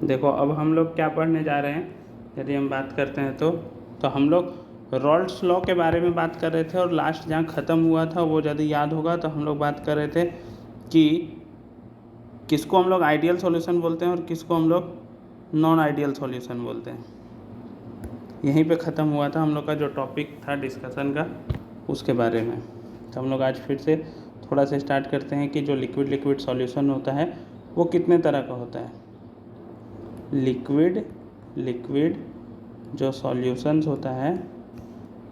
देखो अब हम लोग क्या पढ़ने जा रहे हैं, यदि हम बात करते हैं तो हम लोग रॉल्स लॉ के बारे में बात कर रहे थे और लास्ट जहाँ ख़त्म हुआ था वो यदि याद होगा तो हम लोग बात कर रहे थे कि किसको हम लोग आइडियल सॉल्यूशन बोलते हैं और किसको हम लोग नॉन आइडियल सॉल्यूशन बोलते हैं। यहीं पे ख़त्म हुआ था हम लोग का जो टॉपिक था डिस्कशन का, उसके बारे में। तो हम लोग आज फिर से थोड़ा सा स्टार्ट करते हैं कि जो लिक्विड सॉल्यूशन होता है वो कितने तरह का होता है। लिक्विड जो सॉल्यूशंस होता है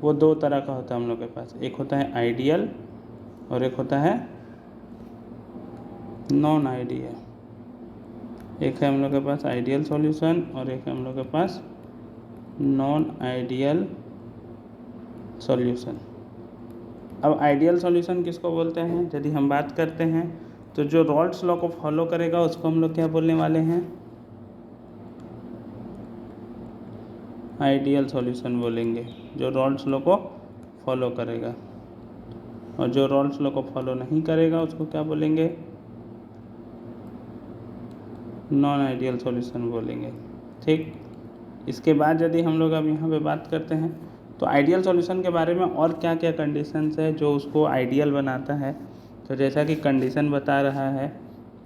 वो दो तरह का होता है हम लोग के पास। एक होता है आइडियल और एक होता है नॉन आइडियल। एक है हम लोग के पास आइडियल सॉल्यूशन और एक है हम लोग के पास नॉन आइडियल सॉल्यूशन। अब आइडियल सॉल्यूशन किसको बोलते हैं, यदि हम बात करते हैं तो जो रॉल्स लॉ को फॉलो करेगा उसको हम लोग क्या बोलने वाले हैं, आइडियल सॉल्यूशन बोलेंगे, जो रॉल्स लॉ को फॉलो करेगा। और जो रॉल्स लॉ को फॉलो नहीं करेगा उसको क्या बोलेंगे, नॉन आइडियल सॉल्यूशन बोलेंगे। ठीक, इसके बाद यदि हम लोग अब यहाँ पे बात करते हैं तो आइडियल सॉल्यूशन के बारे में और क्या क्या कंडीशंस है जो उसको आइडियल बनाता है। तो जैसा कि कंडीशन बता रहा है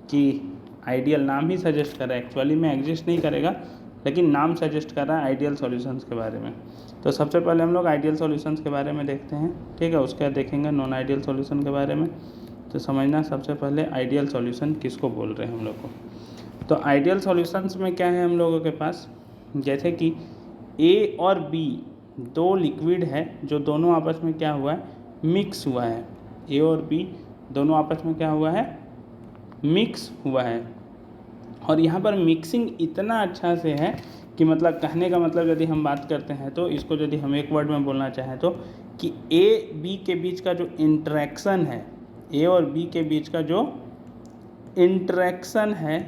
कि आइडियल, नाम ही सजेस्ट कर रहा है, एक्चुअली में एग्जिस्ट नहीं करेगा लेकिन नाम सजेस्ट कर रहा है आइडियल सॉल्यूशंस के बारे में। तो सबसे पहले हम लोग आइडियल सॉल्यूशंस के बारे में देखते हैं, ठीक है। उसके बाद देखेंगे नॉन आइडियल सॉल्यूशन के बारे में। तो समझना सबसे पहले आइडियल सॉल्यूशन किसको बोल रहे हैं हम लोग को। तो आइडियल सॉल्यूशंस में क्या है हम लोगों के पास, जैसे कि ए और बी दो लिक्विड है जो दोनों आपस में क्या हुआ है, मिक्स हुआ है। ए और बी दोनों आपस में क्या हुआ है, मिक्स हुआ है। और यहाँ पर मिक्सिंग इतना अच्छा से है कि मतलब कहने का मतलब यदि हम बात करते हैं तो इसको यदि हम एक वर्ड में बोलना चाहें तो कि ए बी के बीच का जो इंटरेक्शन है, ए और बी के बीच का जो इंटरेक्शन है,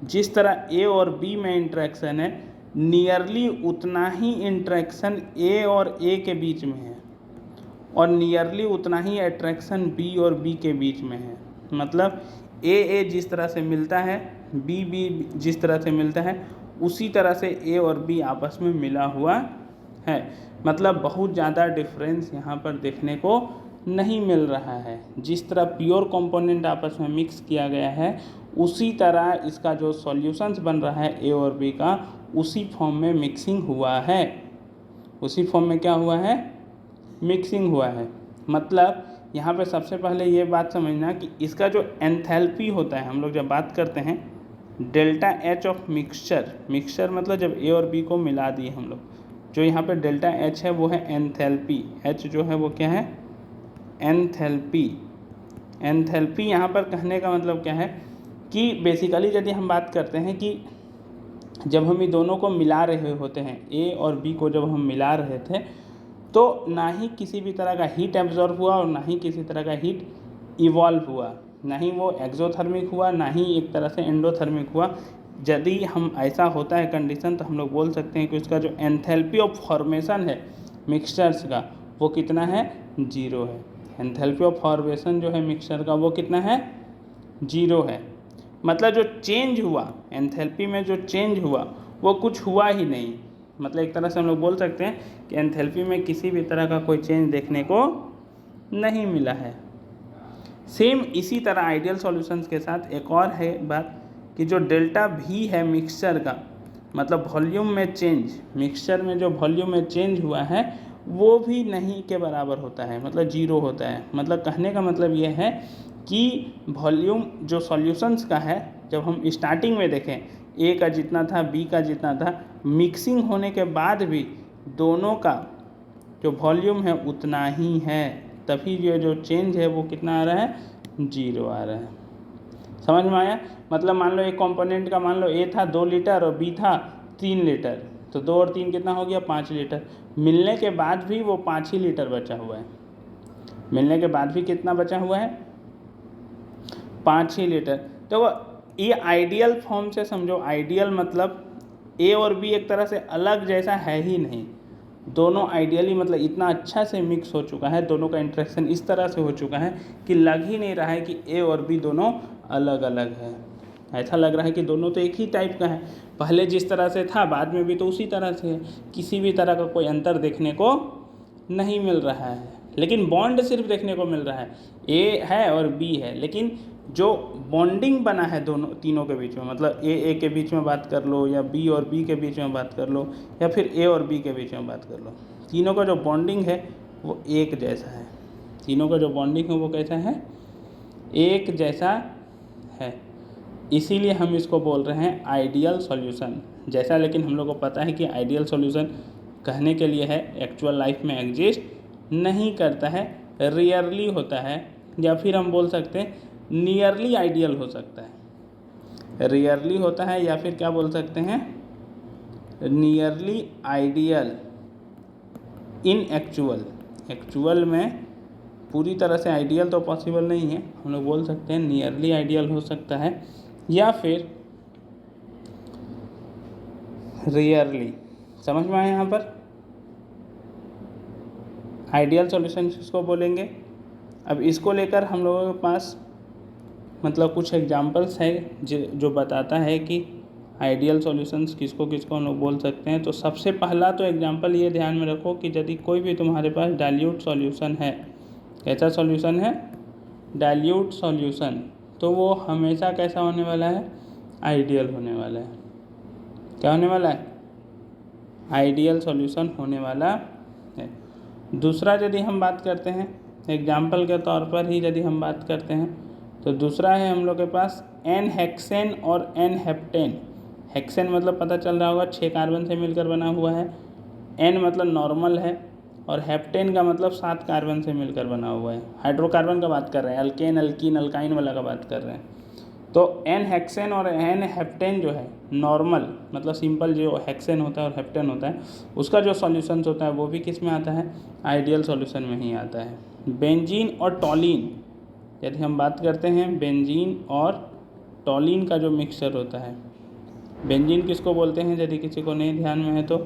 जिस तरह ए और बी में इंटरेक्शन है नियरली उतना ही इंटरेक्शन ए और ए के बीच में है और नियरली उतना ही अट्रैक्शन बी और बी के बीच में है। मतलब ए जिस तरह से मिलता है, बी जिस तरह से मिलता है, उसी तरह से ए और बी आपस में मिला हुआ है। मतलब बहुत ज़्यादा डिफरेंस यहाँ पर देखने को नहीं मिल रहा है। जिस तरह प्योर कंपोनेंट आपस में मिक्स किया गया है उसी तरह इसका जो सॉल्यूशंस बन रहा है ए और बी का, उसी फॉर्म में मिक्सिंग हुआ है। उसी फॉर्म में क्या हुआ है, मिक्सिंग हुआ है। मतलब यहाँ पे सबसे पहले ये बात समझना कि इसका जो एंथैल्पी होता है, हम लोग जब बात करते हैं डेल्टा एच ऑफ मिक्सचर मतलब जब ए और बी को मिला दिए हम लोग, जो यहाँ पे डेल्टा एच है वो है एंथैल्पी। एच जो है वो क्या है, एंथैल्पी। एंथैल्पी यहाँ पर कहने का मतलब क्या है कि बेसिकली यदि हम बात करते हैं कि जब हम ये दोनों को मिला रहे होते हैं, ए और बी को जब हम मिला रहे थे तो ना ही किसी भी तरह का हीट एब्जॉर्ब हुआ और ना ही किसी तरह का हीट इवॉल्व हुआ, ना ही वो एक्सोथर्मिक हुआ, ना ही एक तरह से एंडोथर्मिक हुआ। यदि हम ऐसा होता है कंडीशन तो हम लोग बोल सकते हैं कि उसका जो एंथैल्पी ऑफ फॉर्मेशन है मिक्सचर्स का वो कितना है, 0 है। एंथैल्पी ऑफ फॉर्मेशन जो है मिक्सचर का वो कितना है, 0 है। मतलब जो चेंज हुआ एंथैल्पी में, जो चेंज हुआ वो कुछ हुआ ही नहीं। मतलब एक तरह से हम लोग बोल सकते हैं कि एंथैल्पी में किसी भी तरह का कोई चेंज देखने को नहीं मिला है। सेम इसी तरह आइडियल सॉल्यूशंस के साथ एक और है बात कि जो डेल्टा भी है मिक्सचर का, मतलब वॉल्यूम में चेंज, मिक्सचर में जो वॉल्यूम में चेंज हुआ है वो भी नहीं के बराबर होता है, मतलब 0 होता है। मतलब कहने का मतलब ये है कि वॉल्यूम जो सॉल्यूशंस का है, जब हम स्टार्टिंग में देखें ए का जितना था बी का जितना था, मिक्सिंग होने के बाद भी दोनों का जो वॉल्यूम है उतना ही है, तभी ये जो चेंज है वो कितना आ रहा है, 0 आ रहा है। समझ में आया। मतलब मान लो एक कंपोनेंट का, मान लो ए था 2 लीटर और बी था 3 लीटर, तो 2 और 3 कितना हो गया, 5 लीटर। मिलने के बाद भी वो 5 ही लीटर बचा हुआ है। मिलने के बाद भी कितना बचा हुआ है, 5 ही लीटर। तो ये आइडियल फॉर्म से समझो, आइडियल मतलब ए और बी एक तरह से अलग जैसा है ही नहीं, दोनों आइडियली मतलब इतना अच्छा से मिक्स हो चुका है, दोनों का इंटरेक्शन इस तरह से हो चुका है कि लग ही नहीं रहा है कि ए और बी दोनों अलग अलग है। ऐसा लग रहा है कि दोनों तो एक ही टाइप का है, पहले जिस तरह से था बाद में भी तो उसी तरह से है, किसी भी तरह का कोई अंतर देखने को नहीं मिल रहा है। लेकिन बॉन्ड सिर्फ देखने को मिल रहा है, ए है और बी है, लेकिन जो बॉन्डिंग बना है दोनों तीनों के बीच में, मतलब ए के बीच में बात कर लो या बी और बी के बीच में बात कर लो या फिर ए और बी के बीच में बात कर लो, तीनों का जो बॉन्डिंग है वो एक जैसा है। तीनों का जो बॉन्डिंग है वो कैसा है, एक जैसा है। इसीलिए हम इसको बोल रहे हैं आइडियल सॉल्यूशन जैसा। लेकिन हम लोग को पता है कि आइडियल सॉल्यूशन कहने के लिए है, एक्चुअल लाइफ में एग्जिस्ट नहीं करता है, रेयरली होता है, या फिर हम बोल सकते हैं नियरली आइडियल हो सकता है। रेयरली होता है या फिर क्या बोल सकते हैं, नियरली आइडियल इन एक्चुअल। एक्चुअल में पूरी तरह से आइडियल तो पॉसिबल नहीं है, हम लोग बोल सकते हैं नियरली आइडियल हो सकता है या फिर रेयरली। समझ में आया यहाँ पर, आइडियल सॉल्यूशन इसको बोलेंगे। अब इसको लेकर हम लोगों के पास मतलब कुछ एग्जांपल्स है जो बताता है कि आइडियल सॉल्यूशंस किसको किसको हम लोग बोल सकते हैं। तो सबसे पहला तो एग्जांपल ये ध्यान में रखो कि यदि कोई भी तुम्हारे पास डाइल्यूट सॉल्यूशन है, कैसा सॉल्यूशन है, डाइल्यूट सॉल्यूशन, तो वो हमेशा कैसा होने वाला है, आइडियल होने वाला है। क्या होने वाला है, आइडियल सॉल्यूशन होने वाला है। दूसरा यदि हम बात करते हैं एग्जाम्पल के तौर पर ही यदि हम बात करते हैं तो दूसरा है हम लोग के पास एन हेक्सेन और एन हेप्टेन। हेक्सेन मतलब पता चल रहा होगा 6 कार्बन से मिलकर बना हुआ है, एन मतलब नॉर्मल है और हेप्टेन का मतलब 7 कार्बन से मिलकर बना हुआ है। हाइड्रोकार्बन का बात कर रहे हैं, अल्केन अल्कीन अल्काइन वाला का बात कर रहे हैं। तो एन हेक्सेन और एन हेप्टेन जो है नॉर्मल मतलब सिंपल जो हेक्सेन होता है और हेप्टेन होता है उसका जो सॉल्यूशंस होता है वो भी किस में आता है, आइडियल सॉल्यूशन में ही आता है। बेंजीन और टॉलिन, यदि हम बात करते हैं बेंजीन और टॉलिन का जो मिक्सचर होता है, बेंजीन किसको बोलते हैं यदि किसी को नहीं ध्यान में है तो,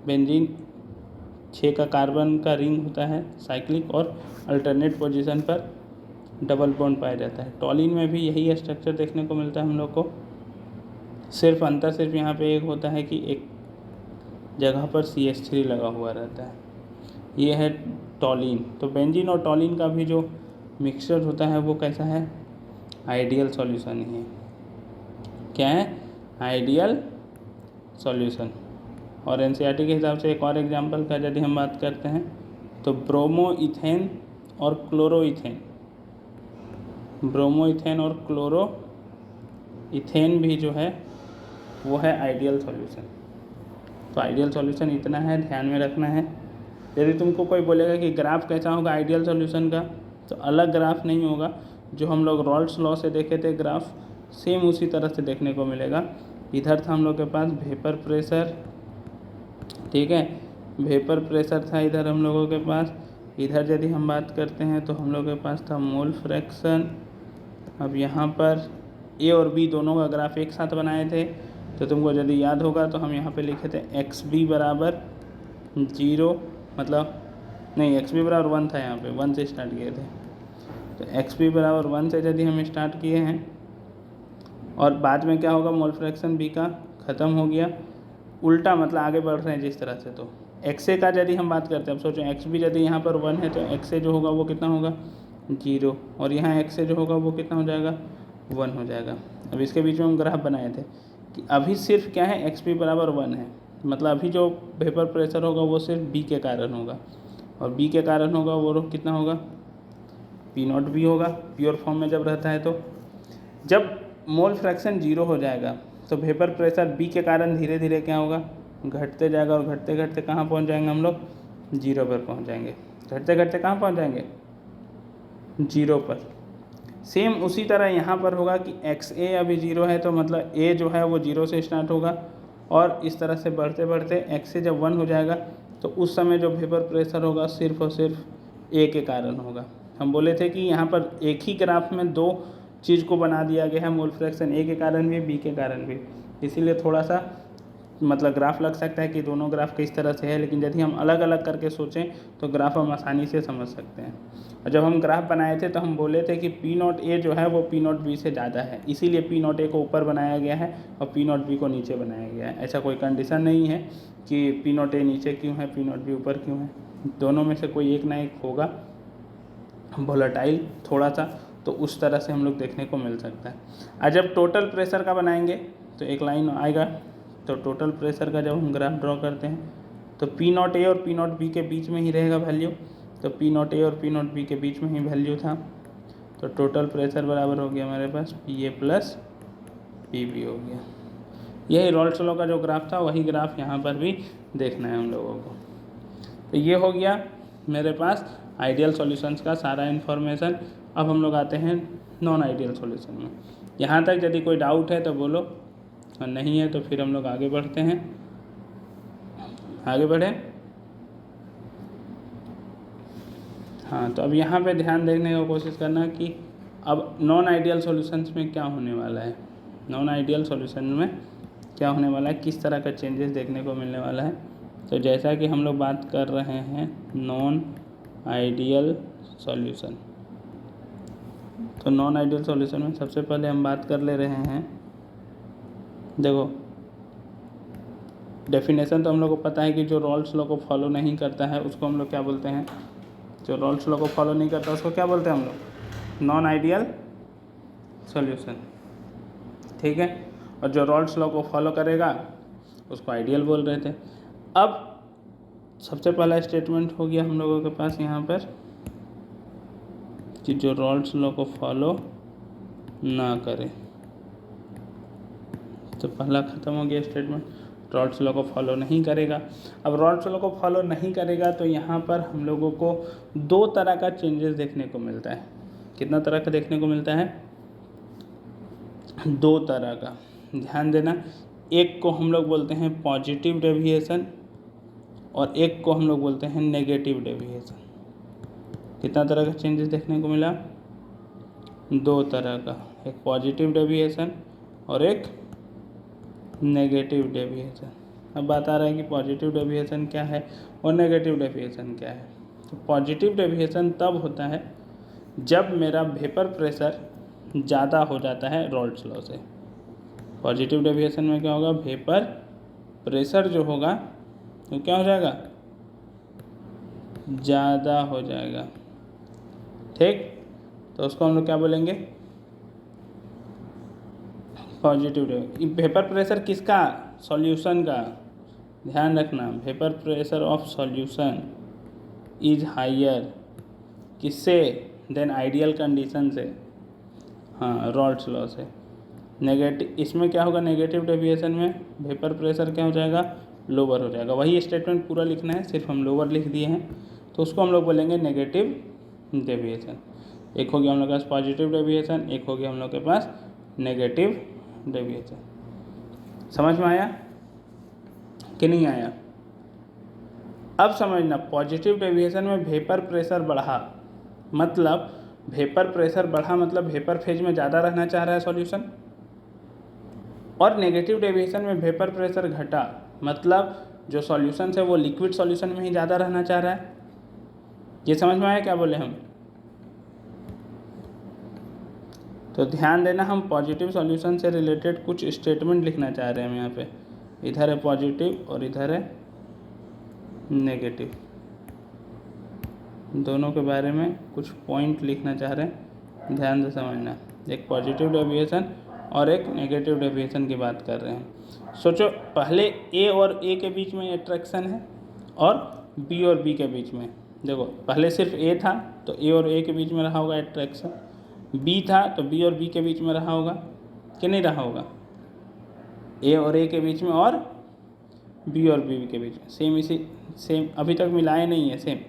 बेंजीन 6 का कार्बन का रिंग होता है साइक्लिक और अल्टरनेट पोजीशन पर डबल बॉन्ड पाया जाता है। टॉलिन में भी यही स्ट्रक्चर देखने को मिलता है हम लोग को, सिर्फ अंतर सिर्फ यहाँ पे एक होता है कि एक जगह पर CH3 लगा हुआ रहता है, ये है टॉलिन। तो बेंजीन और टॉलिन का भी जो मिक्सचर होता है वो कैसा है, आइडियल सॉल्यूशन ही है। क्या है, आइडियल सॉल्यूशन। और NCERT के हिसाब से एक और एग्जांपल का यदि हम बात करते हैं तो ब्रोमो इथेन और क्लोरो इथेन, ब्रोमो इथेन और क्लोरो इथेन भी जो है वो है आइडियल सॉल्यूशन। तो आइडियल सॉल्यूशन इतना है, ध्यान में रखना है। यदि तुमको कोई बोलेगा कि ग्राफ कैसा होगा आइडियल सॉल्यूशन का, तो अलग ग्राफ नहीं होगा, जो हम लोग रॉल्स लॉ से देखे थे ग्राफ सेम उसी तरह से देखने को मिलेगा। इधर था हम लोग के पास वेपर प्रेशर, ठीक है, वेपर प्रेशर था इधर हम लोगों के पास। इधर यदि हम बात करते हैं तो हम लोग के पास था मोल फ्रैक्शन। अब यहाँ पर ए और बी दोनों का ग्राफ एक साथ बनाए थे, तो तुमको यदि याद होगा तो हम यहाँ पे लिखे थे XB बराबर 0, मतलब नहीं XB बराबर 1 था, यहाँ पे 1 से स्टार्ट किए थे। तो XB बराबर 1 से यदि हम स्टार्ट किए हैं और बाद में क्या होगा, मोल फ्रैक्शन B का ख़त्म हो गया, उल्टा मतलब आगे बढ़ रहे हैं जिस तरह से। तो XA का यदि हम बात करते हैं, अब सोचो XB यदि यहाँ पर 1 है तो XA जो होगा वो कितना होगा, 0, और यहाँ XA जो होगा वो कितना हो जाएगा, 1 हो जाएगा। अब इसके बीच में हम ग्राफ बनाए थे कि अभी सिर्फ क्या है, XP बराबर 1 है, मतलब अभी जो वेपर प्रेशर होगा वो सिर्फ B के कारण होगा, और B के कारण होगा वो कितना होगा, P0 भी होगा प्योर फॉर्म में जब रहता है। तो जब मोल फ्रैक्शन 0 हो जाएगा तो वेपर प्रेशर B के कारण धीरे धीरे क्या होगा, घटते जाएगा, और घटते घटते कहाँ पहुँच जाएंगे हम लोग, 0 पर पहुँच जाएंगे। घटते घटते कहाँ पहुँच जाएंगे, 0 पर। सेम उसी तरह यहाँ पर होगा कि XA अभी 0 है तो मतलब A जो है वो 0 से स्टार्ट होगा, और इस तरह से बढ़ते बढ़ते XA जब 1 हो जाएगा तो उस समय जो वेपर प्रेशर होगा सिर्फ और सिर्फ A के कारण होगा। हम बोले थे कि यहाँ पर एक ही ग्राफ में दो चीज़ को बना दिया गया है, मोल फ्रैक्शन A के कारण भी B के कारण भी, इसीलिए थोड़ा सा मतलब ग्राफ लग सकता है कि दोनों ग्राफ किस तरह से है, लेकिन यदि हम अलग अलग करके सोचें तो ग्राफ हम आसानी से समझ सकते हैं। और जब हम ग्राफ बनाए थे तो हम बोले थे कि पी नॉट ए जो है वो पी नॉट बी से ज़्यादा है, इसीलिए पी नॉट ए को ऊपर बनाया गया है और पी नॉट बी को नीचे बनाया गया है। ऐसा कोई कंडीशन नहीं है कि पी नॉट ए नीचे क्यों है, पी नॉट बी ऊपर क्यों है, दोनों में से कोई एक ना एक होगा वोलेटाइल थोड़ा सा, तो उस तरह से हम लोग देखने को मिल सकता है। और जब टोटल प्रेशर का बनाएंगे तो एक लाइन आएगा, तो टोटल प्रेशर का जब हम ग्राफ ड्रॉ करते हैं तो पी नॉट ए और पी नॉट बी के बीच में ही रहेगा वैल्यू, तो पी नॉट ए और पी नॉट बी के बीच में ही वैल्यू था, तो टोटल प्रेशर बराबर हो गया हमारे पास पी ए प्लस पी बी हो गया। यही रॉल्स लॉ का जो ग्राफ था वही ग्राफ यहाँ पर भी देखना है हम लोगों को। तो ये हो गया मेरे पास आइडियल सॉल्यूशंस का सारा इन्फॉर्मेशन। अब हम लोग आते हैं नॉन आइडियल सॉल्यूशन में। यहाँ तक यदि कोई डाउट है तो बोलो, और नहीं है तो फिर हम लोग आगे बढ़ते हैं। आगे बढ़े। हाँ, तो अब यहाँ पे ध्यान देखने की कोशिश करना कि अब नॉन आइडियल सॉल्यूशंस में क्या होने वाला है, नॉन आइडियल सॉल्यूशन में क्या होने वाला है, किस तरह का चेंजेस देखने को मिलने वाला है। तो जैसा कि हम लोग बात कर रहे हैं नॉन आइडियल सॉल्यूशन, तो नॉन आइडियल सॉल्यूशन में सबसे पहले हम बात कर ले रहे हैं, देखो डेफिनेशन तो हम लोग को पता है कि जो रॉल्स लॉ को फॉलो नहीं करता है उसको हम लोग क्या बोलते हैं, जो रॉल्स लॉ को फॉलो नहीं करता उसको क्या बोलते हैं हम लोग, नॉन आइडियल सॉल्यूशन, ठीक है। और जो रॉल्स लॉ को फॉलो करेगा उसको आइडियल बोल रहे थे। अब सबसे पहला स्टेटमेंट हो गया हम लोगों के पास यहाँ पर कि जो रॉल्स लॉ को फॉलो ना करे, तो पहला ख़त्म हो गया स्टेटमेंट, रॉल्स लॉ को फॉलो नहीं करेगा। अब रॉल्स लॉ को फॉलो नहीं करेगा तो यहाँ पर हम लोगों को दो तरह का चेंजेस देखने को मिलता है। कितना तरह का देखने को मिलता है, दो तरह का, ध्यान देना। एक को हम लोग बोलते हैं पॉजिटिव डेविएशन और एक को हम लोग बोलते हैं नेगेटिव डेविएशन। कितना तरह का चेंजेस देखने को मिला, दो तरह का, एक पॉजिटिव डेविएशन और एक नेगेटिव डेविएशन। अब बात आ रहा है कि पॉजिटिव डेविएशन क्या है और नेगेटिव डेविएशन क्या है। तो पॉजिटिव डेविएशन तब होता है जब मेरा वेपर प्रेशर ज़्यादा हो जाता है रॉल्स लॉ से। पॉजिटिव डेविएशन में क्या होगा, वेपर प्रेशर जो होगा तो क्या हो जाएगा, ज़्यादा हो जाएगा, ठीक। तो उसको हम लोग क्या बोलेंगे, पॉजिटिव डेविएशन। वेपर प्रेशर किसका, सॉल्यूशन का, ध्यान रखना, vapour pressure of solution is higher, किससे, देन आइडियल कंडीशन से, हाँ रॉल्स लॉ से। नेगेटिव, इसमें क्या होगा, नेगेटिव डेविएशन में वेपर प्रेशर क्या हो जाएगा, लोअर हो जाएगा। वही स्टेटमेंट पूरा लिखना है, सिर्फ हम लोअर लिख दिए हैं, तो उसको हम लोग बोलेंगे नेगेटिव डेविएशन। एक हो गया हम लोग के पास पॉजिटिव डेविएशन, एक हो गया हम लोग के पास नेगेटिव डेविएशन। समझ में आया कि नहीं आया। अब समझना, पॉजिटिव डेविएशन में वेपर प्रेशर बढ़ा, मतलब वेपर प्रेशर बढ़ा मतलब वेपर फेज में ज़्यादा रहना चाह रहा है सॉल्यूशन, और नेगेटिव डेविएशन में वेपर प्रेशर घटा मतलब जो सॉल्यूशन है वो लिक्विड सॉल्यूशन में ही ज़्यादा रहना चाह रहा है। ये समझ में आया क्या बोले हम। तो ध्यान देना, हम पॉजिटिव सॉल्यूशन से रिलेटेड कुछ स्टेटमेंट लिखना चाह रहे हैं हम यहाँ पे, इधर है पॉजिटिव और इधर है नेगेटिव, दोनों के बारे में कुछ पॉइंट लिखना चाह रहे हैं, ध्यान से समझना। एक पॉजिटिव डेविएशन और एक नेगेटिव डेविएशन की बात कर रहे हैं। सोचो, पहले ए और ए के बीच में अट्रैक्शन है और बी और बी के बीच में। देखो पहले सिर्फ ए था तो ए और ए के बीच में रहा होगा अट्रैक्शन, बी था तो बी और बी के बीच में रहा होगा कि नहीं रहा होगा, ए और ए के बीच में और बी और बी के बीच में, सेम इसी सेम अभी तक मिलाए नहीं है, सेम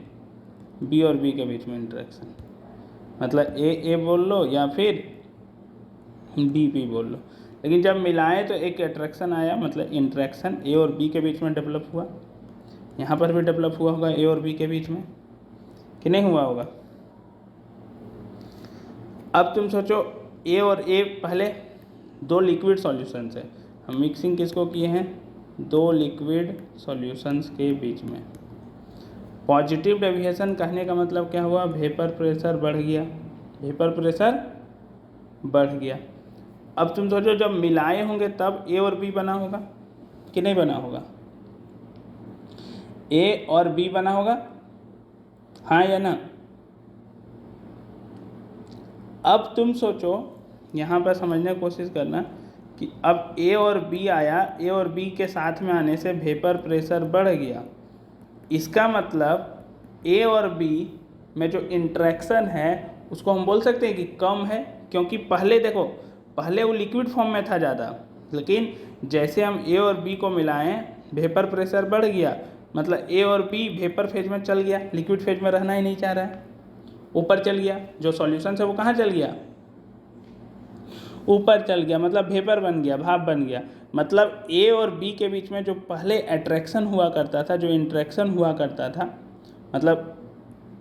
बी और बी के बीच में इंटरेक्शन, मतलब ए बोल लो या फिर बी बोल लो। लेकिन जब मिलाएं तो एक अट्रैक्शन आया, मतलब इंटरेक्शन ए और बी के बीच में डेवलप हुआ। यहाँ पर भी डेवलप हुआ होगा ए और बी के बीच में कि नहीं हुआ होगा। अब तुम सोचो, ए और ए पहले दो लिक्विड सॉल्यूशंस है, हम मिक्सिंग किसको किए हैं, दो लिक्विड सॉल्यूशंस के बीच में। पॉजिटिव डेविएशन कहने का मतलब क्या हुआ, वेपर प्रेशर बढ़ गया, वेपर प्रेशर बढ़ गया। अब तुम सोचो जब मिलाए होंगे तब ए और बी बना होगा कि नहीं बना होगा, ए और बी बना होगा, हाँ या ना। अब तुम सोचो, यहाँ पर समझने की कोशिश करना कि अब ए और बी आया, ए और बी के साथ में आने से वेपर प्रेशर बढ़ गया। इसका मतलब ए और बी में जो इंटरेक्शन है उसको हम बोल सकते हैं कि कम है, क्योंकि पहले देखो, पहले वो लिक्विड फॉर्म में था ज़्यादा, लेकिन जैसे हम ए और बी को मिलाएं वेपर प्रेशर बढ़ गया, मतलब ए और बी वेपर फेज में चल गया, लिक्विड फेज में रहना ही नहीं चाह रहा है, ऊपर चल गया। जो सॉल्यूशन है वो कहाँ चल गया, ऊपर चल गया, मतलब वेपर बन गया, भाप बन गया। मतलब ए और बी के बीच में जो पहले अट्रैक्शन हुआ करता था, जो इंट्रैक्शन हुआ करता था, मतलब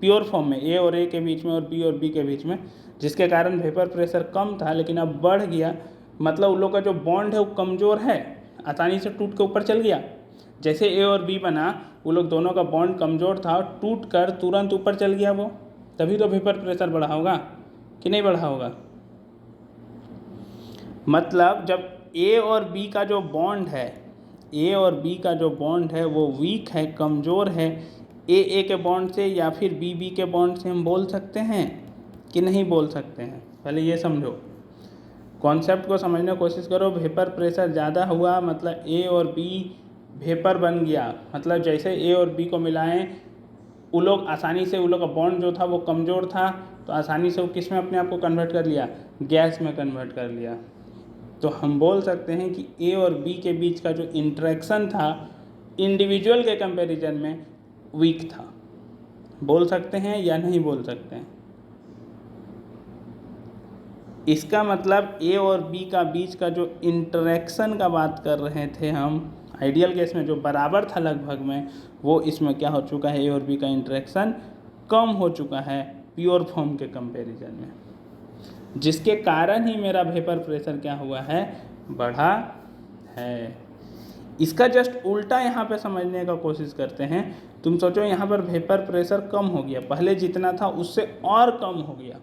प्योर फॉर्म में ए और ए के बीच में और बी के बीच में, जिसके कारण वेपर प्रेशर कम था, लेकिन अब बढ़ गया। मतलब उन लोग का जो बॉन्ड है वो कमज़ोर है, आसानी से टूट के ऊपर चल गया। जैसे ए और बी बना, वो लोग दोनों का बॉन्ड कमज़ोर था, टूट कर तुरंत ऊपर चल गया वो, तभी तो वेपर प्रेशर बढ़ा होगा कि नहीं बढ़ा होगा। मतलब जब ए और बी का जो बॉन्ड है, ए और बी का जो बॉन्ड है वो वीक है, कमज़ोर है, ए के बॉन्ड से या फिर बी के बॉन्ड से हम बोल सकते हैं कि नहीं बोल सकते हैं। पहले ये समझो, कॉन्सेप्ट को समझने की कोशिश करो। वेपर प्रेशर ज़्यादा हुआ मतलब ए और बी वेपर बन गया, मतलब जैसे ए और बी को मिलाएं, वो लोग आसानी से, वो लोग का बॉन्ड जो था वो कमज़ोर था, तो आसानी से वो किस में अपने आप को कन्वर्ट कर लिया, गैस में कन्वर्ट कर लिया। तो हम बोल सकते हैं कि ए और बी के बीच का जो इंटरेक्शन था इंडिविजुअल के कंपैरिजन में वीक था। बोल सकते हैं या नहीं बोल सकते हैं। इसका मतलब ए और बी का बीच का जो इंटरेक्शन का बात कर रहे थे हम, आइडियल केस में जो बराबर था लगभग में, वो इसमें क्या हो चुका है, ए और बी का इंटरेक्शन कम हो चुका है प्योर फॉर्म के कंपैरिजन में, जिसके कारण ही मेरा वेपर प्रेशर क्या हुआ है, बढ़ा है। इसका जस्ट उल्टा यहाँ पे समझने का कोशिश करते हैं। तुम सोचो यहाँ पर वेपर प्रेशर कम हो गया, पहले जितना था उससे और कम हो गया,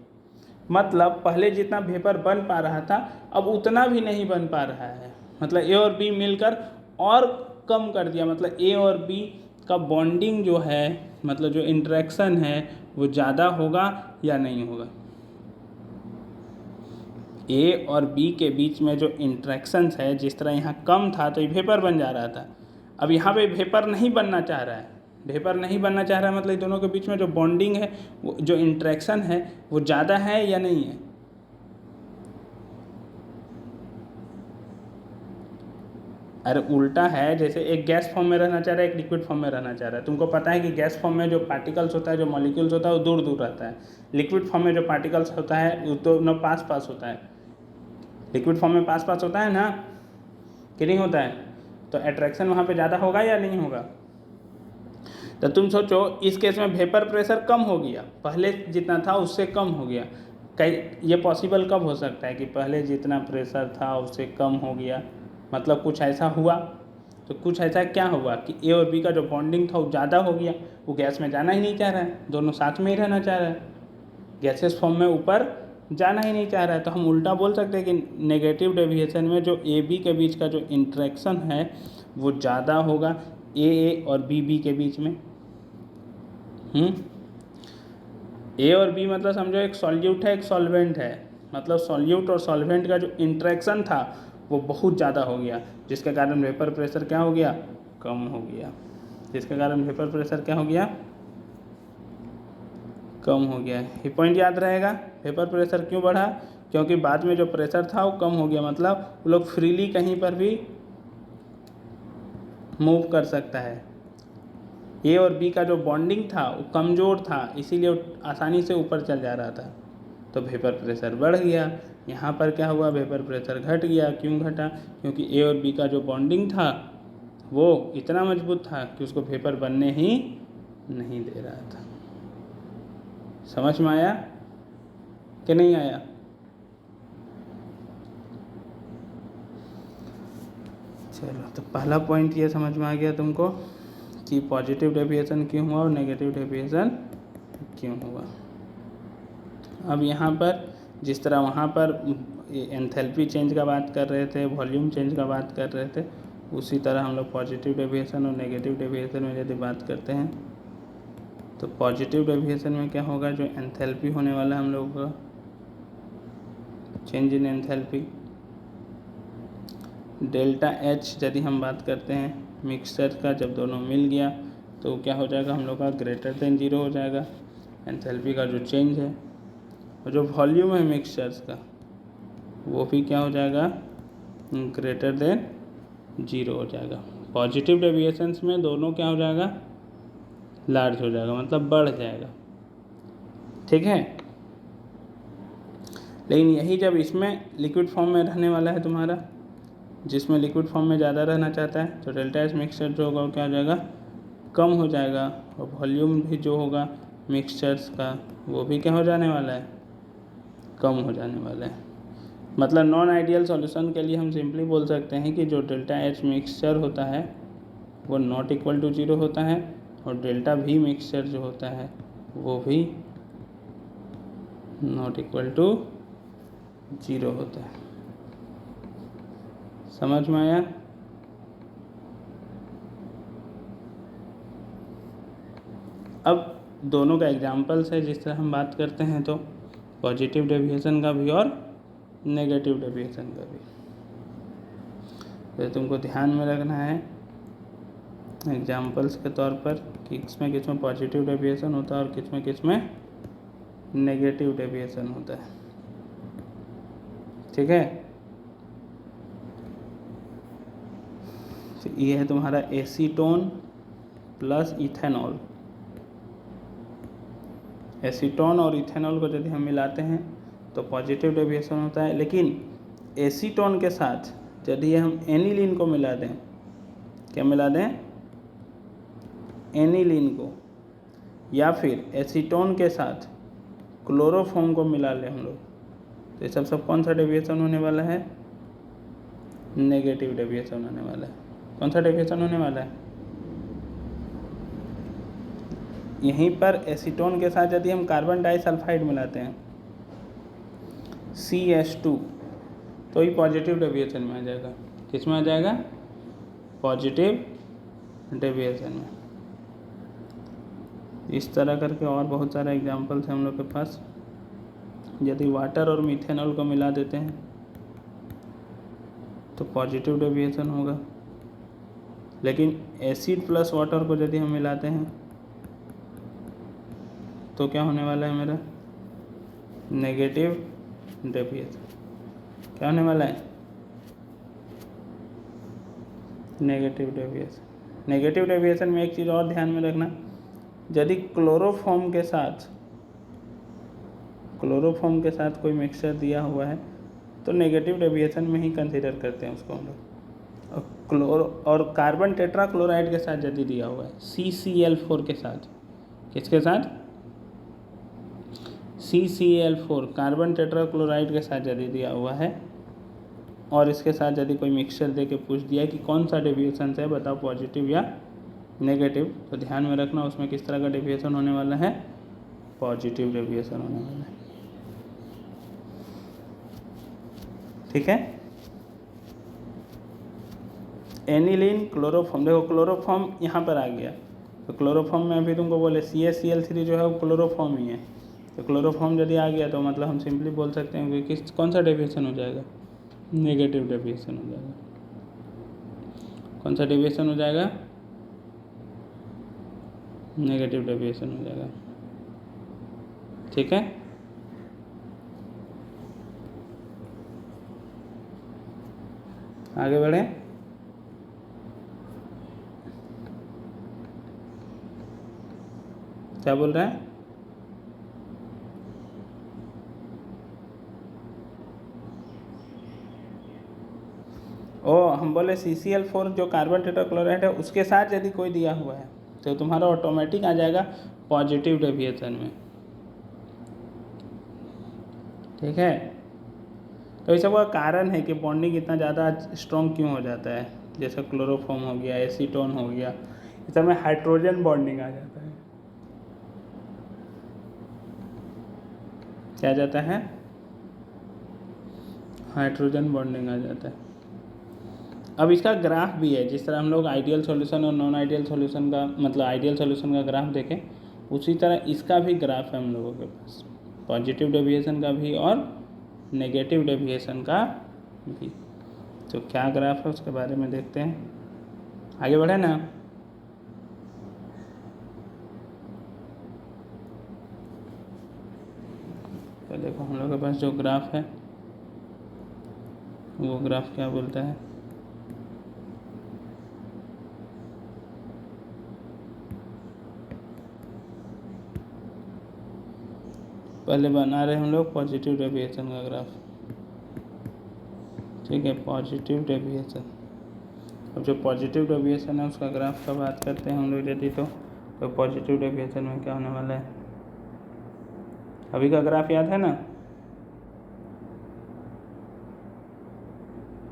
मतलब पहले जितना वेपर बन पा रहा था अब उतना भी नहीं बन पा रहा है। मतलब ए और बी मिलकर और कम कर दिया, मतलब ए और बी का बॉन्डिंग जो है, मतलब जो इंटरेक्शन है वो ज़्यादा होगा या नहीं होगा। ए और बी के बीच में जो इंट्रैक्शंस है, जिस तरह यहाँ कम था तो ये वेपर बन जा रहा था, अब यहाँ पे वेपर नहीं बनना चाह रहा है, वेपर नहीं बनना चाह रहा है, मतलब दोनों के बीच में जो बॉन्डिंग है, वो जो इंट्रैक्शन है वो ज़्यादा है या नहीं है। अरे उल्टा है, जैसे एक गैस फॉर्म में रहना चाह रहा है, एक लिक्विड फॉर्म में रहना चाह रहा है। तुमको पता है कि गैस फॉर्म में जो पार्टिकल्स होता है, जो मॉलिक्यूल्स होता है वो दूर दूर रहता है, लिक्विड फॉर्म में जो पार्टिकल्स होता है वो तो न पास पास होता है। लिक्विड फॉर्म में पास पास होता है ना कि नहीं होता है, तो अट्रैक्शन वहाँ पे ज़्यादा होगा या नहीं होगा। तो तुम सोचो इस केस में वेपर प्रेशर कम हो गया, पहले जितना था उससे कम हो गया। कई ये पॉसिबल कब हो सकता है कि पहले जितना प्रेशर था उससे कम हो गया, मतलब कुछ ऐसा हुआ। तो कुछ ऐसा क्या हुआ कि ए और बी का जो बॉन्डिंग था वो ज़्यादा हो गया, वो गैस में जाना ही नहीं चाह रहा है, दोनों साथ में ही रहना चाह रहा है, गैसेस फॉर्म में ऊपर जाना ही नहीं चाह रहा है। तो हम उल्टा बोल सकते हैं कि नेगेटिव डेविएशन में जो ए बी के बीच का जो इंट्रैक्शन है वो ज़्यादा होगा ए और बी के बीच में। ए और बी मतलब समझो एक सॉल्यूट है, एक सॉल्वेंट है, मतलब सॉल्यूट और सॉल्वेंट का जो इंट्रैक्शन था वो बहुत ज़्यादा हो गया, जिसके कारण वेपर प्रेशर क्या हो गया, कम हो गया, जिसके कारण वेपर प्रेशर क्या हो गया, कम हो गया। ये पॉइंट याद रहेगा। वेपर प्रेशर क्यों बढ़ा, क्योंकि बाद में जो प्रेशर था वो कम हो गया, मतलब वो लोग फ्रीली कहीं पर भी मूव कर सकता है। ए और बी का जो बॉन्डिंग था वो कमज़ोर था, इसीलिए वो आसानी से ऊपर चल जा रहा था, तो वेपर प्रेशर बढ़ गया। यहाँ पर क्या हुआ, वेपर प्रेशर घट गया। क्यों घटा, क्योंकि ए और बी का जो बॉन्डिंग था वो इतना मजबूत था कि उसको वेपर बनने ही नहीं दे रहा था। समझ में आया कि नहीं आया। चलो, तो पहला पॉइंट ये समझ में आ गया तुमको कि पॉजिटिव डेविएशन क्यों हुआ और नेगेटिव डेविएशन क्यों हुआ। अब यहाँ पर जिस तरह वहाँ पर एंथैल्पी चेंज का बात कर रहे थे, वॉल्यूम चेंज का बात कर रहे थे, उसी तरह हम लोग पॉजिटिव डेविएशन और नेगेटिव डेविएशन में यदि बात करते हैं तो पॉजिटिव डेविएशन में क्या होगा, जो एंथैल्पी होने वाला है हम लोगों का, change in enthalpy, delta H यदि हम बात करते हैं मिक्सचर का, जब दोनों मिल गया तो क्या हो जाएगा हम लोग का, ग्रेटर देन जीरो हो जाएगा एंथैल्पी का जो चेंज है। और जो वॉल्यूम है मिक्सचर्स का वो भी क्या हो जाएगा, ग्रेटर देन जीरो हो जाएगा। पॉजिटिव डेविएशंस में दोनों क्या हो जाएगा, लार्ज हो जाएगा, मतलब बढ़ जाएगा, ठीक है। लेकिन यही जब इसमें लिक्विड फॉर्म में रहने वाला है तुम्हारा, जिसमें लिक्विड फॉर्म में ज़्यादा रहना चाहता है, तो डेल्टा एच मिक्सचर जो होगा वो क्या हो जाएगा, कम हो जाएगा। और वॉल्यूम भी जो होगा मिक्सचर्स का वो भी क्या हो जाने वाला है, कम हो जाने वाला है। मतलब नॉन आइडियल सॉल्यूशन के लिए हम सिंपली बोल सकते हैं कि जो डेल्टा एच मिक्सचर होता है वो नॉट इक्वल टू जीरो होता है, और डेल्टा वी मिक्सचर जो होता है वो भी नॉट इक्वल टू जीरो होता है। समझ में आया। अब दोनों का एग्जाम्पल्स है, जिस तरह हम बात करते हैं तो पॉजिटिव डेविएशन का भी और नेगेटिव डेविएशन का भी, तो तुमको ध्यान में रखना है एग्जाम्पल्स के तौर पर कि किसमें पॉजिटिव डेविएशन होता है और किसमें नेगेटिव डेविएशन होता है, ठीक है। तो ये है तुम्हारा एसीटोन प्लस इथेनॉल। एसीटोन और इथेनॉल को यदि हम मिलाते हैं तो पॉजिटिव डेविएशन होता है, लेकिन एसीटोन के साथ यदि हम एनिलीन को मिला दें, क्या मिला दें, एनिलीन को, या फिर एसीटोन के साथ क्लोरोफॉर्म को मिला लें हम लोग, तो ये सब कौन सा डेविएशन होने वाला है, नेगेटिव डेविएशन होने वाला है। कौन सा डेविएशन होने वाला है, यहीं पर एसीटोन के साथ यदि हम कार्बन डाइसल्फाइड मिलाते हैं CH2 तो ही पॉजिटिव डेविएशन में आ जाएगा। किस में आ जाएगा, पॉजिटिव डेविएशन में। इस तरह करके और बहुत सारे एग्जांपल्स हैं हम लोग के पास। यदि वाटर और मिथेनॉल को मिला देते हैं तो पॉजिटिव डेविएशन होगा, लेकिन एसिड प्लस वाटर को यदि हम मिलाते हैं तो क्या होने वाला है मेरा, नेगेटिव डेविएशन। क्या होने वाला है, नेगेटिव डेविएशन। नेगेटिव डेविएशन में एक चीज़ और ध्यान में रखना, यदि क्लोरोफॉर्म के साथ कोई मिक्सचर दिया हुआ है तो नेगेटिव डेविएशन में ही कंसीडर करते हैं उसको हम लोग। और कार्बन टेट्रा क्लोराइड के साथ यदि दिया हुआ है CCl4 के साथ, किसके साथ, CCl4 कार्बन टेट्रा क्लोराइड के साथ यदि दिया हुआ है और इसके साथ यदि कोई मिक्सचर दे के पूछ दिया कि कौन सा डेविएशन है बताओ, पॉजिटिव या नेगेटिव, तो ध्यान में रखना उसमें किस तरह का डेविएशन होने वाला है, पॉजिटिव डेविएशन होने वाला है, ठीक है। एनिलीन क्लोरोफॉर्म, देखो क्लोरोफॉर्म यहाँ पर आ गया, तो क्लोरोफॉर्म में अभी तुमको बोले CaCl3 जो है वो क्लोरोफॉर्म ही है, तो क्लोरोफॉर्म यदि आ गया तो मतलब हम सिंपली बोल सकते हैं कि कौन सा डेविएशन हो जाएगा, नेगेटिव डेविएशन हो जाएगा। कौन सा डेविएशन हो जाएगा, नेगेटिव डेविएशन हो जाएगा, ठीक है। आगे बढ़े। क्या बोल रहे हैं, हम बोले CCl4 जो कार्बन टेट्राक्लोराइड है उसके साथ यदि कोई दिया हुआ है तो तुम्हारा ऑटोमेटिक आ जाएगा पॉजिटिव डेविएशन में, ठीक है। तो इस सब का कारण है कि बॉन्डिंग इतना ज़्यादा स्ट्रॉन्ग क्यों हो जाता है, जैसे क्लोरोफॉर्म हो गया, एसीटोन हो गया, इस में हाइड्रोजन बॉन्डिंग आ जाता है। क्या आ जाता है? हाइड्रोजन बॉन्डिंग आ जाता है। अब इसका ग्राफ भी है, जिस तरह हम लोग आइडियल सॉल्यूशन और नॉन आइडियल सॉल्यूशन का, मतलब आइडियल सॉल्यूशन का ग्राफ देखें, उसी तरह इसका भी ग्राफ है हम लोगों के पास, पॉजिटिव डेविएशन का भी और नेगेटिव डेविएशन का भी। तो क्या ग्राफ है उसके बारे में देखते हैं, आगे बढ़े ना। तो देखो हम लोग के पास जो ग्राफ है वो ग्राफ क्या बोलता है, पहले बना रहे हम लोग पॉजिटिव डेविएशन का ग्राफ, ठीक है, पॉजिटिव डेविएशन। अब जो पॉजिटिव डेविएशन है उसका ग्राफ का बात करते हैं हम लोग यदि, तो पॉजिटिव डेविएशन में क्या होने वाला है, अभी का ग्राफ याद है ना,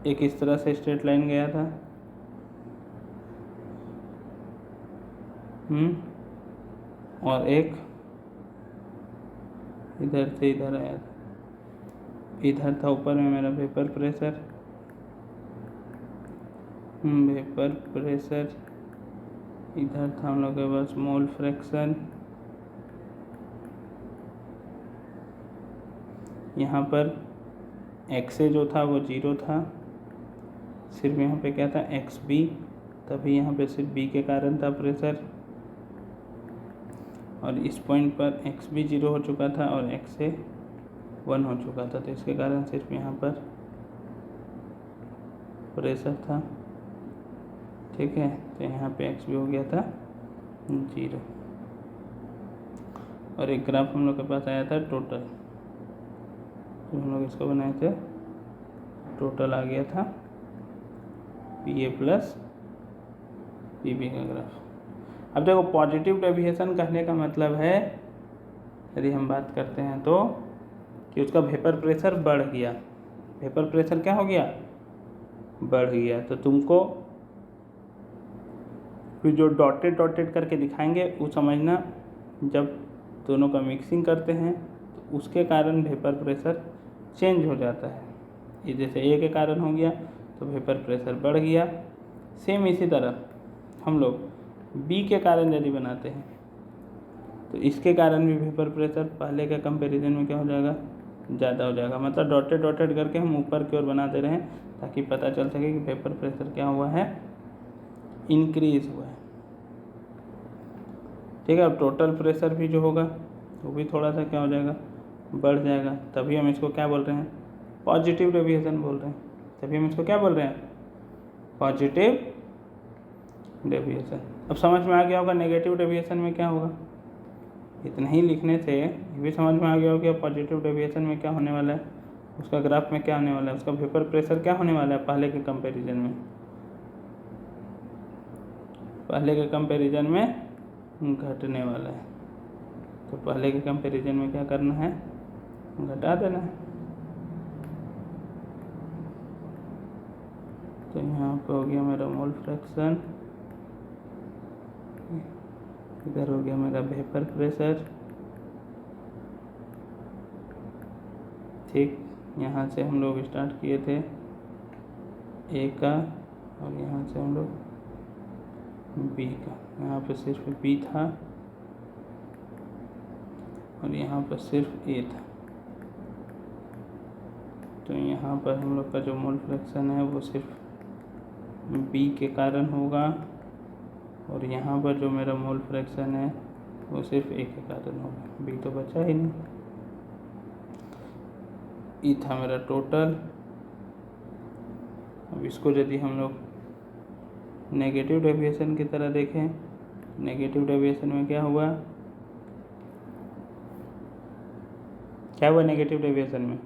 एक इस तरह से स्ट्रेट लाइन गया था, और एक इधर से इधर आया था, इधर था ऊपर में मेरा वेपर प्रेशर, इधर था हम लोग के पास मोल फ्रैक्शन, यहाँ पर एक्स जो था वो 0 था, सिर्फ यहाँ पे क्या था एक्स बी, तभी यहाँ पे सिर्फ बी के कारण था प्रेशर, और इस पॉइंट पर एक्स भी 0 हो चुका था और एक्स से 1 हो चुका था, तो इसके कारण सिर्फ यहाँ पर प्रेशर था, ठीक है। तो यहाँ पे एक्स भी हो गया था 0, और एक ग्राफ हम लोग के पास आया था टोटल, तो हम लोग इसको बनाए थे, टोटल आ गया था पी ए प्लस पी बी का ग्राफ। अब देखो पॉजिटिव डेविएशन कहने का मतलब है, यदि हम बात करते हैं तो, कि उसका वेपर प्रेशर बढ़ गया, वेपर प्रेशर क्या हो गया, बढ़ गया। तो तुमको फिर जो डॉटेड डॉटेड करके दिखाएंगे वो समझना, जब दोनों का मिक्सिंग करते हैं तो उसके कारण वेपर प्रेशर चेंज हो जाता है। ये जैसे ए के कारण हो गया तो वेपर प्रेशर बढ़ गया, सेम इसी तरह हम लोग बी के कारण यदि बनाते हैं तो इसके कारण भी वेपर प्रेशर पहले के कंपैरिजन में क्या हो जाएगा, ज़्यादा हो जाएगा। मतलब डॉटेड डॉटेड करके हम ऊपर की ओर बनाते रहें ताकि पता चल सके कि वेपर प्रेशर क्या हुआ है, इंक्रीज हुआ है, ठीक है। अब टोटल प्रेशर भी जो होगा वो भी थोड़ा सा क्या हो जाएगा, बढ़ जाएगा, तभी हम इसको क्या बोल रहे हैं, पॉजिटिव डेविएशन बोल रहे हैं, तभी हम इसको क्या बोल रहे हैं, पॉजिटिव डेविएशन। अब समझ में आ गया होगा नेगेटिव डेविएशन में क्या होगा, इतना ही लिखने से ये भी समझ में आ गया होगा पॉजिटिव डेविएशन में क्या होने वाला है, उसका ग्राफ में क्या होने वाला है, उसका वेपर प्रेशर क्या होने वाला है पहले के कंपैरिजन में, पहले के कंपैरिजन में घटने वाला है। तो पहले के कंपैरिजन में क्या करना है, घटा देना है। तो यहाँ पे हो गया मेरा मोल फ्रैक्शन, इधर हो गया मेरा वेपर प्रेशर, ठीक। यहाँ से हम लोग स्टार्ट किए थे ए का, और यहाँ से हम लोग बी का, यहाँ पे सिर्फ बी था और यहाँ पर सिर्फ ए था। तो यहाँ पर हम लोग का जो मोल फ्रैक्शन है वो सिर्फ बी के कारण होगा, और यहाँ पर जो मेरा मोल फ्रैक्शन है वो सिर्फ ए के कारण होगा, बी तो बचा ही नहीं। ई था मेरा टोटल। अब इसको यदि हम लोग नेगेटिव डेविएशन की तरह देखें, नेगेटिव डेविएशन में क्या हुआ, क्या हुआ नेगेटिव डेविएशन में,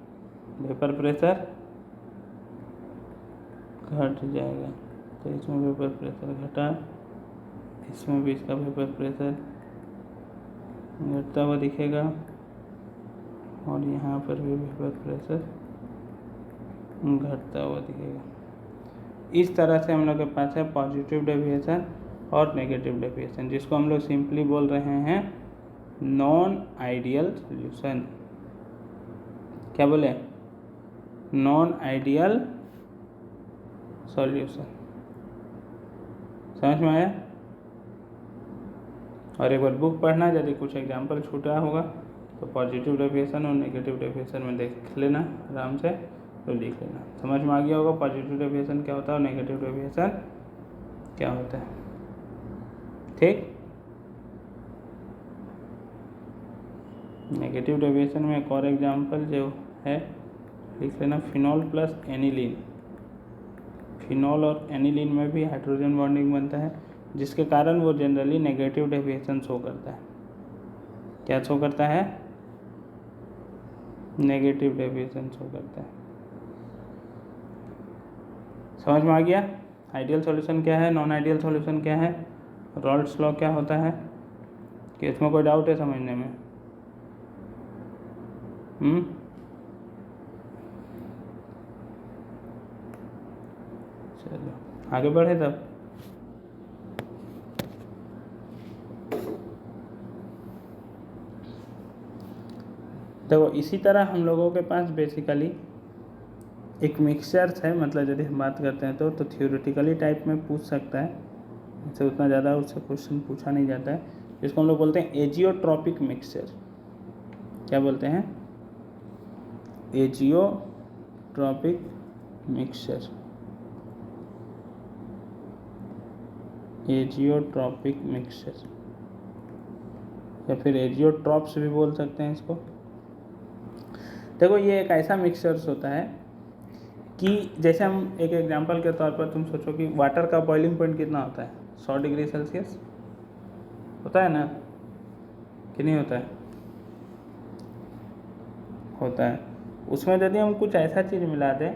वेपर प्रेशर घट जाएगा। तो इसमें वेपर प्रेशर घटा, इसमें भी इसका वेपर प्रेशर घटता हुआ दिखेगा, और यहाँ पर भी वेपर प्रेशर घटता हुआ दिखेगा। इस तरह से हम लोग के पास है पॉजिटिव डेविएशन और नेगेटिव डेविएशन, जिसको हम लोग सिंपली बोल रहे हैं नॉन आइडियल सॉल्यूशन। क्या बोले? Non ideal solution. समझ में आया? और एक बार बुक पढ़ना, यदि कुछ एग्जाम्पल छूटा होगा तो पॉजिटिव डेविएशन और नेगेटिव डेविएशन में देख लेना आराम से, तो लिख लेना। समझ में आ गया होगा पॉजिटिव डेविएशन क्या होता है और नेगेटिव डेविएशन क्या होता है। ठीक। नेगेटिव डेविएशन में एक और एग्जाम्पल जो है लिख लेना, फिनॉल प्लस एनिलीन। फिनॉल और एनिलीन में भी हाइड्रोजन बॉन्डिंग बनता है, जिसके कारण वो जनरली नेगेटिव डेविएशन शो करता है। क्या शो करता है? नेगेटिव डेविएशन शो करता है। समझ में आ गया? आइडियल सॉल्यूशन क्या है, नॉन आइडियल सॉल्यूशन क्या है, रॉल्ड्स लॉ क्या होता है, कि इसमें कोई डाउट है समझने में? चलो आगे बढ़े तब। देखो इसी तरह हम लोगों के पास बेसिकली एक मिक्सचर्स है, मतलब यदि हम बात करते हैं तो थ्योरेटिकली टाइप में पूछ सकता है, इससे उतना ज़्यादा उससे क्वेश्चन पूछा नहीं जाता है, जिसको हम लोग बोलते हैं एजियोट्रॉपिक मिक्सचर। क्या बोलते हैं? Azeotropic mixture. एजियोट्रॉपिक मिक्सचर या फिर एजियोट्रॉप्स भी बोल सकते हैं इसको। देखो ये एक ऐसा मिक्सचर्स होता है कि जैसे हम एक एग्जांपल के तौर पर तुम सोचो कि वाटर का बॉइलिंग पॉइंट कितना होता है, 100 डिग्री सेल्सियस होता है ना, कि नहीं होता है? होता है। उसमें यदि हम कुछ ऐसा चीज़ मिला दें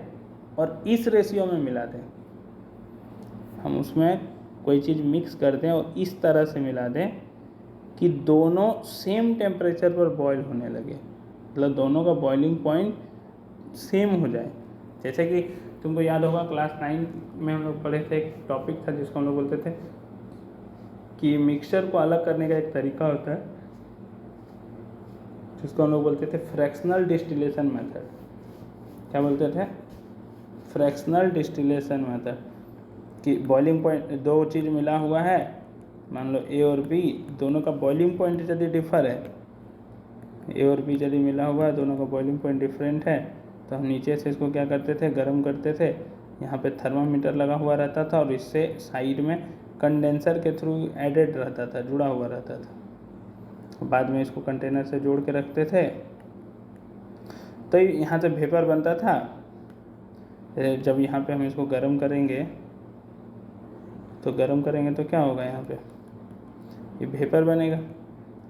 और इस रेशियो में मिला दें, हम उसमें कोई चीज़ मिक्स कर दें और इस तरह से मिला दें कि दोनों सेम टेम्परेचर पर बॉयल होने लगे, मतलब दोनों का बॉइलिंग पॉइंट सेम हो जाए। जैसे कि तुमको याद होगा क्लास 9 में हम लोग पढ़े थे, एक टॉपिक था जिसको हम लोग बोलते थे कि मिक्सचर को अलग करने का एक तरीका होता है, जिसको हम लोग बोलते थे फ्रैक्शनल डिस्टिलेशन मेथड। क्या बोलते थे? Fractional distillation method. कि बॉइलिंग पॉइंट दो चीज़ मिला हुआ है, मान लो ए और बी, दोनों का बॉइलिंग पॉइंट यदि डिफर है, ए और बी यदि मिला हुआ है, दोनों का बॉइलिंग पॉइंट डिफरेंट है, तो हम नीचे से इसको क्या करते थे, गर्म करते थे। यहाँ पे थर्मामीटर लगा हुआ रहता था और इससे साइड में कंडेंसर के थ्रू एडेड रहता था, जुड़ा हुआ रहता था। बाद में इसको कंटेनर से जोड़ के रखते थे, तो यहाँ से वेपर बनता था। जब यहाँ पे हम इसको गर्म करेंगे तो क्या होगा, यहाँ पे ये वेपर बनेगा।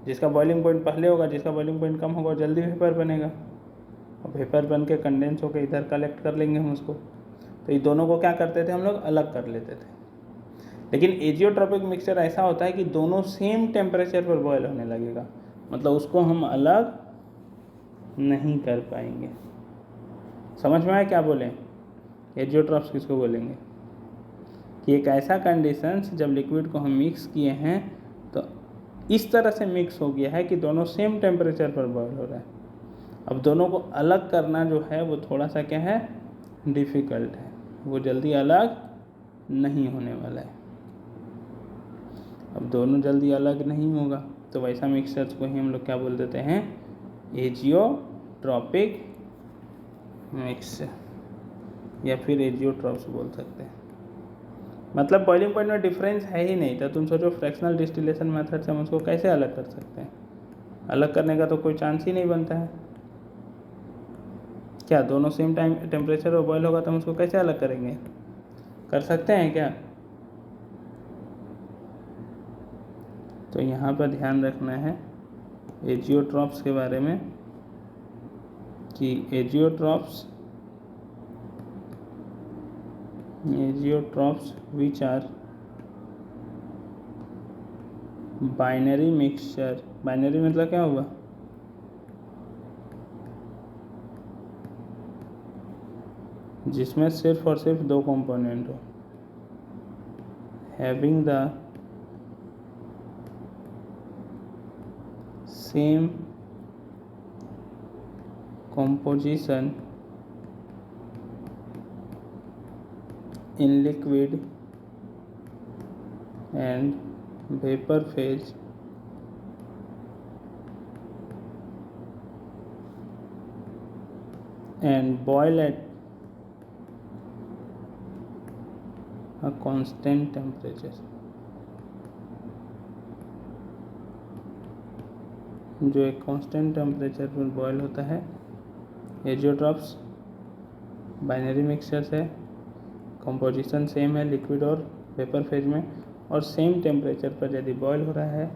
जिसका बॉइलिंग पॉइंट पहले होगा, जिसका बॉइलिंग पॉइंट कम होगा, जल्दी वेपर बनेगा और वेपर बन के कंडेंस होकर इधर कलेक्ट कर लेंगे हम उसको। तो ये दोनों को क्या करते थे हम लोग, अलग कर लेते थे। लेकिन एजियोट्रॉपिक मिक्सचर ऐसा होता है कि दोनों सेम टेम्परेचर पर बॉयल होने लगेगा, मतलब उसको हम अलग नहीं कर पाएंगे। समझ में आया क्या बोले? एजियोट्रॉप्स किसको बोलेंगे? कि एक ऐसा कंडीशंस जब लिक्विड को हम मिक्स किए हैं तो इस तरह से मिक्स हो गया है कि दोनों सेम टेम्परेचर पर बॉयल हो रहा है। अब दोनों को अलग करना जो है वो थोड़ा सा क्या है, डिफ़िकल्ट है, वो जल्दी अलग नहीं होने वाला है। अब दोनों जल्दी अलग नहीं होगा तो वैसा मिक्सचर्स को ही हम लोग क्या बोल देते हैं, एजियोट्रॉपिक मिक्सचर या फिर एजियोट्रॉप्स बोल सकते हैं। मतलब बॉइलिंग पॉइंट में डिफरेंस है ही नहीं, तो तुम सोचो फ्रैक्शनल डिस्टिलेशन मेथड से हम उसको कैसे अलग कर सकते हैं? अलग करने का तो कोई चांस ही नहीं बनता है। क्या दोनों सेम टाइम टेम्परेचर पर बॉयल होगा तो हम उसको कैसे अलग करेंगे? कर सकते हैं क्या? तो यहाँ पर ध्यान रखना है एजियोट्रॉप्स के बारे में कि azeotropes which are binary mixture. Binary मतलब क्या हुआ, जिसमें सिर्फ और सिर्फ दो कंपोनेंट हो। having the same composition in liquid and vapor phase and boil at a constant temperature। जो एक कांस्टेंट टेम्परेचर पर बॉयल होता है। एजियोट्रॉप्स बाइनरी मिक्सचर्स है, कंपोजिशन सेम है लिक्विड और वेपर फेज में, और सेम टेम्परेचर पर यदि बॉयल हो रहा है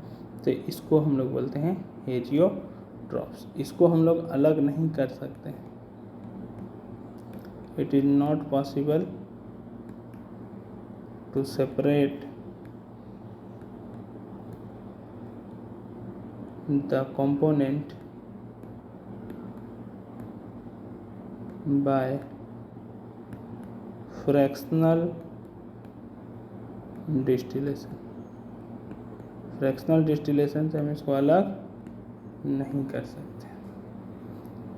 तो इसको हम लोग बोलते हैं एजियोट्रॉप्स। इसको हम लोग अलग नहीं कर सकते। It is not possible to separate the component by fractional distillation। Fractional distillation से हम इसको अलग नहीं कर सकते।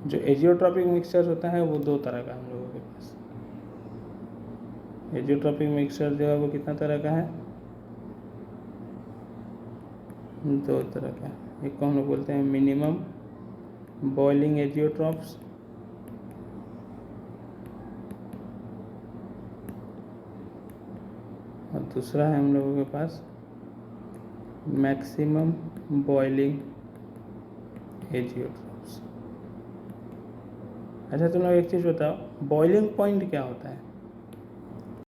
जो एजियोट्रॉपिक मिक्सचर होता है वो दो तरह का हम लोगों के पास। एजियोट्रॉपिक मिक्सचर जो है वो कितना तरह का है? दो तरह का। एक को हम लोग बोलते हैं मिनिमम बॉइलिंग एजियोट्रॉप्स, और दूसरा है हम लोगों के पास मैक्सिमम बॉइलिंग एजियोट्रॉप्स। अच्छा तुम लोग एक चीज़ बताओ, बॉइलिंग पॉइंट क्या होता है?